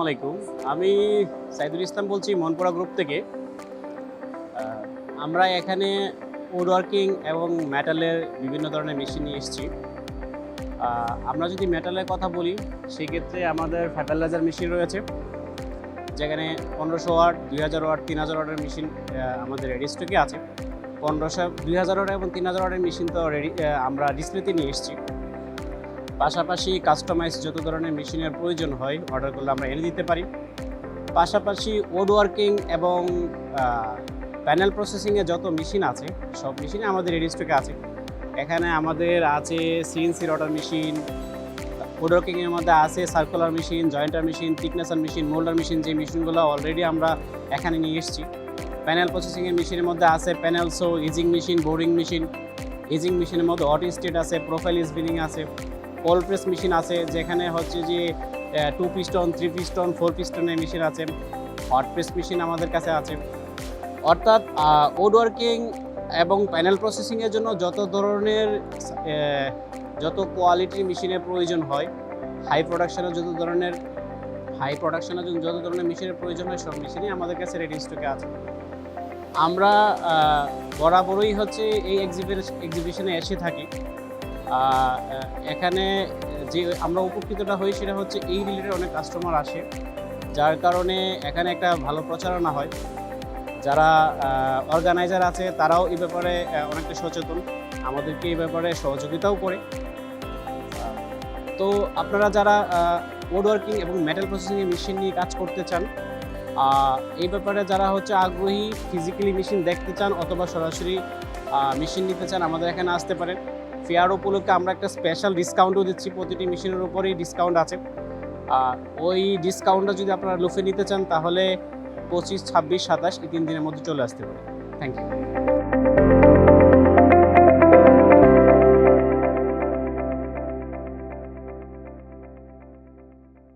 আলাইকুম। আমি সাইদুল ইসলাম বলছি মনপুরা গ্রুপ থেকে। আমরা এখানে উড ওয়ার্কিং এবং মেটালের বিভিন্ন ধরনের মেশিন নিয়ে এসেছি। আমরা যদি মেটালের কথা বলি সেক্ষেত্রে আমাদের ফাইবারলাইজার মেশিন রয়েছে, যেখানে 1500 ওয়াট, 2000 ওয়াট, 3000 ওয়াটের মেশিন আমাদের রেডি স্টকে আছে। 1500, 2000 ওয়াট এবং 3000 ওয়াটের মেশিন তো রেডি আমরা ডিসপ্লেতে নিয়ে এসেছি। পাশাপাশি কাস্টমাইজ যত ধরনের মেশিনের প্রয়োজন হয় অর্ডার করলে আমরা এনে দিতে পারি। পাশাপাশি উড ওয়ার্কিং এবং প্যানেল প্রসেসিংয়ে যত মেশিন আছে সব মেশিনই আমাদের রেডি স্টকে আছে। এখানে আমাদের আছে সিএনসি রটার মেশিন, উড ওয়ার্কিংয়ের মধ্যে আছে circular machine, jointer machine, thicknesser machine, moulder machine, যে মেশিনগুলো অলরেডি আমরা এখানে নিয়ে এসেছি। প্যানেল প্রসেসিংয়ের মেশিনের মধ্যে আছে panel saw, edging machine, boarding machine. Edging মেশিনের মধ্যে অটো স্টেট আছে, প্রোফাইল স্পিনিং আছে, কোল্ড প্রেস মেশিন আছে, যেখানে হচ্ছে যে 2 পিস্টন, 3 পিস্টন, 4 পিস্টনের মেশিন আছে। হট প্রেস মেশিন আমাদের কাছে আছে। অর্থাৎ উড ওয়ার্কিং এবং প্যানেল প্রসেসিংয়ের জন্য যত ধরনের যত কোয়ালিটির মেশিনের প্রয়োজন হয়, হাই প্রোডাকশনের যত ধরনের জন্য যত ধরনের মেশিনের প্রয়োজন হয় সব মেশিনই আমাদের কাছে রেডি স্টকে আছে। আমরা বরাবরই হচ্ছে এই এক্সিবিশনে এসে থাকি। এখানে যে আমরা উপকৃতটা হই সেটা হচ্ছে এই রিলেটেড অনেক কাস্টমার আসে, যার কারণে এখানে একটা ভালো প্রচারণা হয়। যারা অর্গানাইজার আছে তারাও এই ব্যাপারে অনেকটা সচেতন, আমাদেরকে এই ব্যাপারে সহযোগিতাও করে। তো আপনারা যারা উড ওয়ার্কিং এবং মেটাল প্রসেসিংয়ের মেশিন নিয়ে কাজ করতে চান, এই ব্যাপারে যারা হচ্ছে আগ্রহী, ফিজিক্যালি মেশিন দেখতে চান অথবা সরাসরি মেশিন নিতে চান, আমাদের এখানে আসতে পারেন। ফেয়ার উপলক্ষে আমরা একটা স্পেশাল ডিসকাউন্টও দিচ্ছি, প্রতিটি মেশিনের উপরেই ডিসকাউন্ট আছে। ওই ডিসকাউন্টটা যদি আপনারা লুফে নিতে চান তাহলে 25, 26, 27 এই 3 দিনের মধ্যে চলে আসতে পারে। Thank you.